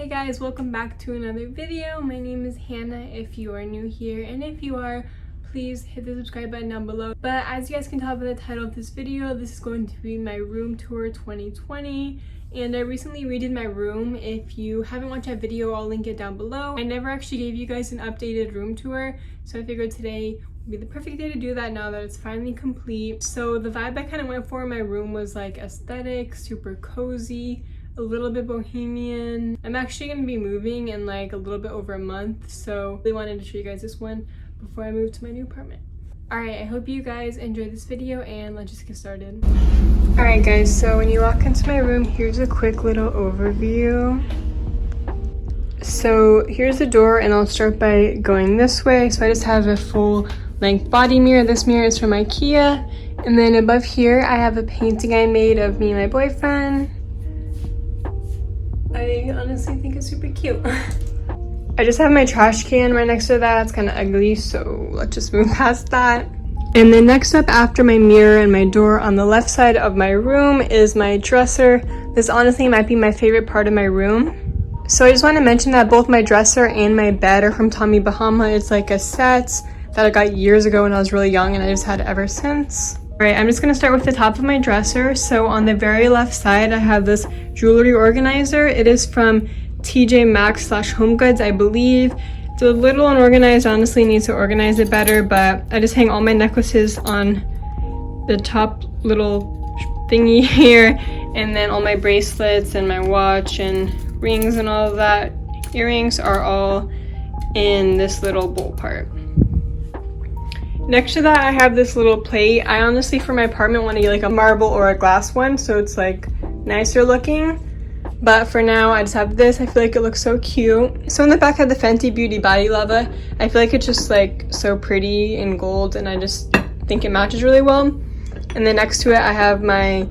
Hey guys, welcome back to another video. My name is Hannah if you are new here, and if you are, please hit the subscribe button down below. But as you guys can tell by the title of this video, this is going to be my room tour 2020, and I recently redid my room. If you haven't watched that video, I'll link it down below. I never actually gave you guys an updated room tour, so I figured today would be the perfect day to do that now that it's finally complete. So the vibe I kind of went for in my room was like aesthetic, super cozy, a little bit bohemian. I'm actually going to be moving in like a little bit over a month, so I really wanted to show you guys this one before I move to my new apartment. Alright, I hope you guys enjoyed this video, and let's just get started. Alright guys, so when you walk into my room, here's a quick little overview. So here's the door, and I'll start by going this way. So I just have a full length body mirror. This mirror is from IKEA. And then above here, I have a painting I made of me and my boyfriend. I honestly think it's super cute. I just have my trash can right next to that. It's kind of ugly, so let's just move past that. And then next up after my mirror and my door on the left side of my room is my dresser. This honestly might be my favorite part of my room. So I just want to mention that both my dresser and my bed are from Tommy Bahama. It's like a set that I got years ago when I was really young, and I just had it ever since. Alright, I'm just going to start with the top of my dresser. So on the very left side, I have this jewelry organizer. It is from TJ Maxx / Home Goods, I believe. It's a little unorganized, honestly need to organize it better, but I just hang all my necklaces on the top little thingy here, and then all my bracelets and my watch and rings and all of that. Earrings are all in this little bowl part. Next to that, I have this little plate. I honestly, for my apartment, want to get like a marble or a glass one, so it's like nicer looking. But for now, I just have this. I feel like it looks so cute. So in the back, I have the Fenty Beauty Body Lava. I feel like it's just like so pretty in gold, and I just think it matches really well. And then next to it, I have my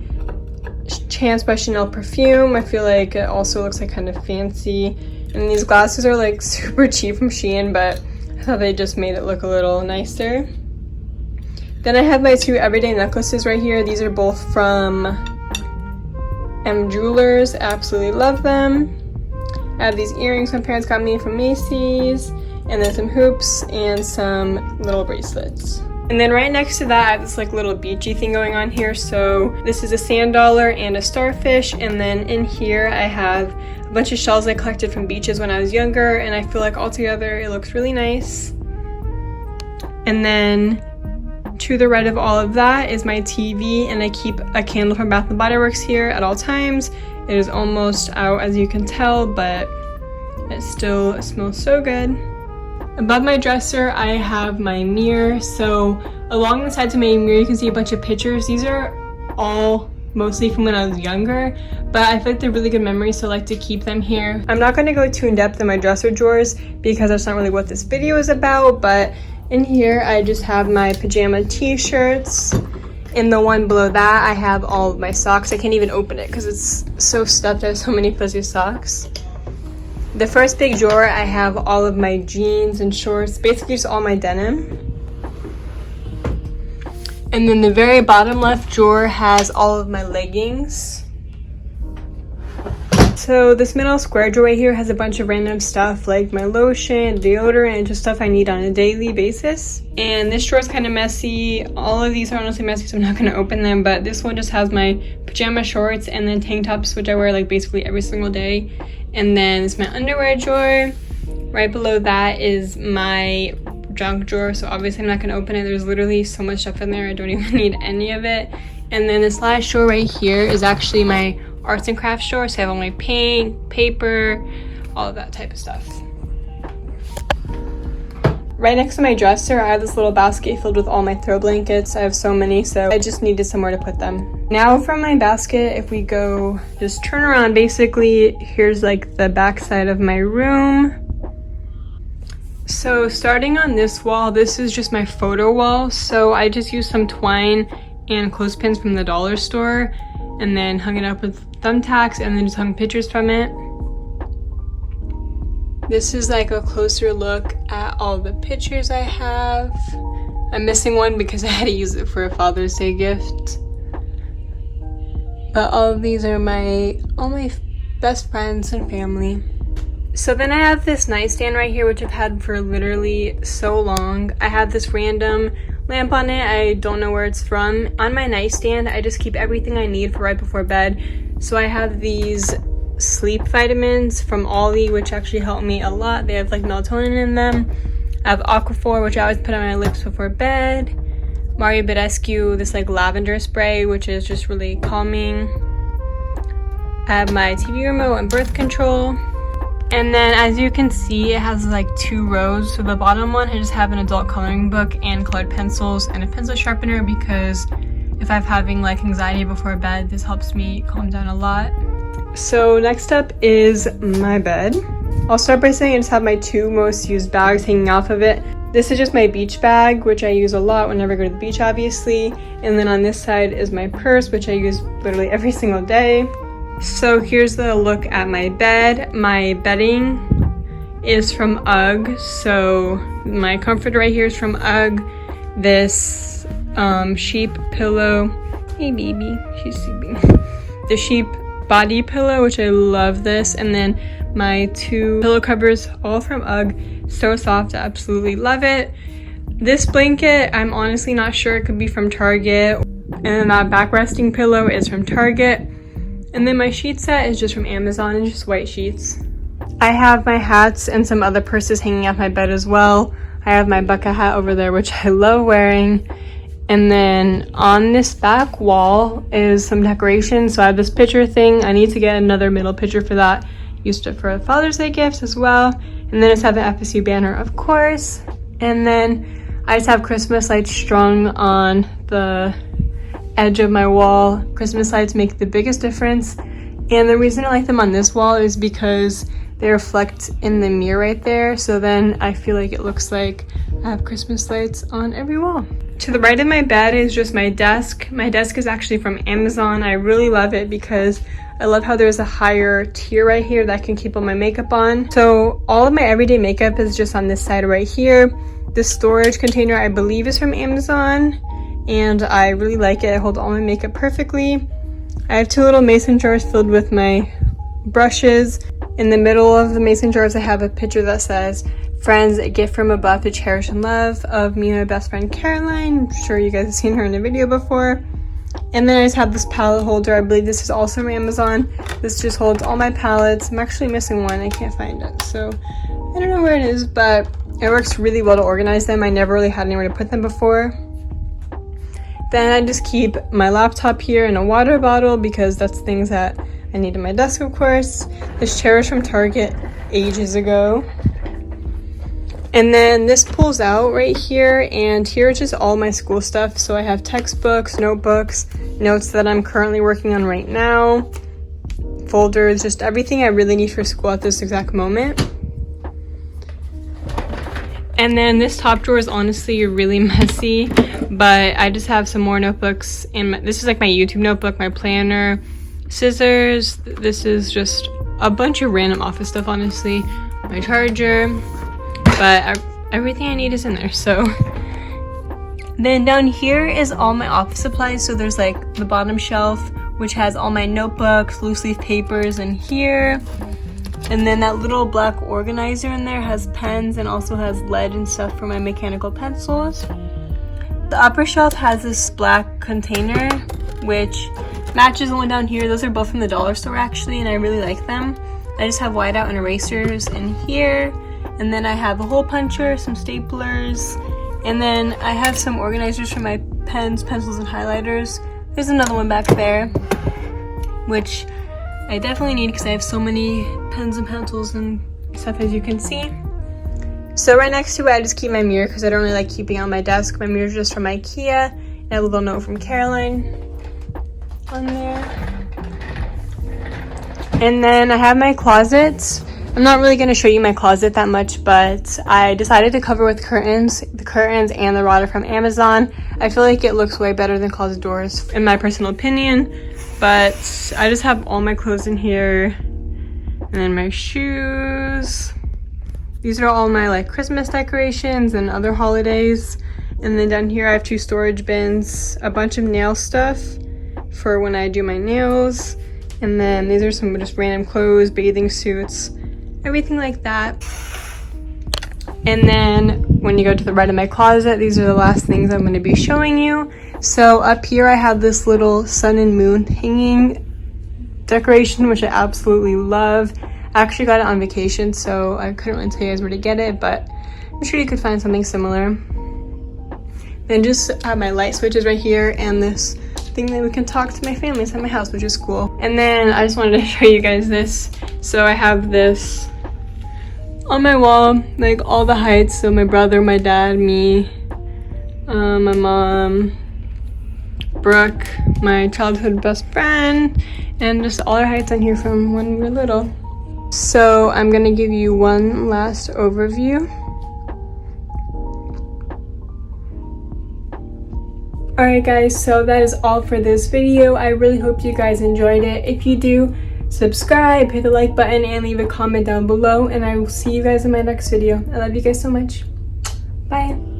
Chance by Chanel perfume. I feel like it also looks like kind of fancy. And these glasses are like super cheap from Shein, but I thought they just made it look a little nicer. Then I have my two everyday necklaces right here. These are both from M Jewelers. Absolutely love them. I have these earrings my parents got me from Macy's, and then some hoops and some little bracelets. And then right next to that, I have this like little beachy thing going on here. So this is a sand dollar and a starfish. And then in here, I have a bunch of shells I collected from beaches when I was younger, and I feel like altogether it looks really nice. And then to the right of all of that is my TV, and I keep a candle from Bath & Body Works here at all times. It is almost out, as you can tell, but it still smells so good. Above my dresser, I have my mirror. So along the sides of my mirror, you can see a bunch of pictures. These are all mostly from when I was younger, but I feel like they're really good memories, so I like to keep them here. I'm not going to go too in depth in my dresser drawers because that's not really what this video is about, but in here, I just have my pajama t-shirts. In the one below that, I have all of my socks. I can't even open it because it's so stuffed. I have so many fuzzy socks. The first big drawer, I have all of my jeans and shorts, basically just all my denim. And then the very bottom left drawer has all of my leggings. So this middle square drawer right here has a bunch of random stuff like my lotion, deodorant, and just stuff I need on a daily basis. And this drawer is kind of messy. All of these are honestly messy, so I'm not going to open them, but this one just has my pajama shorts and then tank tops, which I wear like basically every single day. And then it's my underwear drawer. Right below that is my junk drawer, so obviously I'm not going to open it. There's literally so much stuff in there, I don't even need any of it. And then this last drawer right here is actually my arts and crafts drawer, so I have all my paint, paper, all of that type of stuff. Right next to my dresser, I have this little basket filled with all my throw blankets. I have so many, so I just needed somewhere to put them. Now from my basket, if we go just turn around, basically here's like the back side of my room. So starting on this wall, this is just my photo wall. So I just used some twine and clothespins from the dollar store, and then hung it up with thumbtacks, and then just hung pictures from it. This is like a closer look at all the pictures I have. I'm missing one because I had to use it for a Father's Day gift. But all of these are all my best friends and family. So then I have this nightstand right here, which I've had for literally so long. I have this random lamp on it. I don't know where it's from. On my nightstand, I just keep everything I need for right before bed. So I have these sleep vitamins from Ollie, which actually help me a lot. They have like melatonin in them. I have Aquaphor, which I always put on my lips before bed. Mario Badescu, this like lavender spray, which is just really calming. I have my TV remote and birth control. And then as you can see, it has like 2 rows. So the bottom one, I just have an adult coloring book and colored pencils and a pencil sharpener, because if I'm having like anxiety before bed, this helps me calm down a lot. So next up is my bed. I'll start by saying I just have my 2 most used bags hanging off of it. This is just my beach bag, which I use a lot whenever I go to the beach, obviously. And then on this side is my purse, which I use literally every single day. So here's the look at my bed. My bedding is from UGG. So my comforter right here is from UGG. This sheep pillow. Hey baby, she's sleeping. The sheep body pillow, which I love this. And then my 2 pillow covers, all from UGG. So soft, I absolutely love it. This blanket, I'm honestly not sure. It could be from Target. And that backresting pillow is from Target. And then my sheet set is just from Amazon, and just white sheets. I have my hats and some other purses hanging off my bed as well. I have my bucket hat over there, which I love wearing. And then on this back wall is some decoration. So I have this picture thing. I need to get another middle picture for that. Used it for Father's Day gifts as well. And then I just have the FSU banner, of course. And then I just have Christmas lights strung on the edge of my wall. Christmas lights make the biggest difference, and the reason I like them on this wall is because they reflect in the mirror right there, so then I feel like it looks like I have Christmas lights on every wall. To the right of my bed is just my desk. My desk is actually from Amazon. I really love it because I love how there's a higher tier right here that I can keep all my makeup on. So all of my everyday makeup is just on this side right here. This storage container I believe is from Amazon, and I really like it. It holds all my makeup perfectly. I have 2 little mason jars filled with my brushes. In the middle of the mason jars, I have a picture that says, "Friends, a gift from above to cherish and love," of me and my best friend Caroline. I'm sure you guys have seen her in a video before. And then I just have this palette holder. I believe this is also from Amazon. This just holds all my palettes. I'm actually missing one. I can't find it, so I don't know where it is, but it works really well to organize them. I never really had anywhere to put them before. Then I just keep my laptop here and a water bottle, because that's things that I need in my desk, of course. This chair is from Target ages ago. And then this pulls out right here, and here is just all my school stuff. So I have textbooks, notebooks, notes that I'm currently working on right now, folders, just everything I really need for school at this exact moment. And then this top drawer is honestly really messy, but I just have some more notebooks, and this is like my YouTube notebook, my planner, scissors. This is just a bunch of random office stuff, honestly. My charger, but everything I need is in there. So then down here is all my office supplies. So there's like the bottom shelf, which has all my notebooks, loose leaf papers in here. And then that little black organizer in there has pens and also has lead and stuff for my mechanical pencils. The upper shelf has this black container, which matches the one down here. Those are both from the dollar store actually, and I really like them. I just have whiteout and erasers in here. And then I have a hole puncher, some staplers, and then I have some organizers for my pens, pencils, and highlighters. There's another one back there, which I definitely need because I have so many pens and pencils and stuff, as you can see. So right next to it, I just keep my mirror because I don't really like keeping it on my desk. My mirror is just from IKEA, and a little note from Caroline on there. And then I have my closets. I'm not really going to show you my closet that much, but I decided to cover with curtains. The curtains and the rod are from Amazon. I feel like it looks way better than closet doors, in my personal opinion. But I just have all my clothes in here. And then my shoes. These are all my like Christmas decorations and other holidays. And then down here I have 2 storage bins, a bunch of nail stuff for when I do my nails. And then these are some just random clothes, bathing suits, everything like that. And then when you go to the right of my closet, these are the last things I'm going to be showing you. So up here I have this little sun and moon hanging decoration, which I absolutely love. I actually got it on vacation, so I couldn't really tell you guys where to get it, but I'm sure you could find something similar. Then just have my light switches right here and this thing that we can talk to my family inside my house, which is cool. And then I just wanted to show you guys this. So I have this on my wall, like all the heights. So my brother, my dad, me, my mom, Brooke, my childhood best friend, and just all our heights on here from when we were little. So I'm gonna give you one last overview. Alright guys, so that is all for this video. I really hope you guys enjoyed it. If you do, subscribe, hit the like button, and leave a comment down below, and I will see you guys in my next video. I love you guys so much. Bye.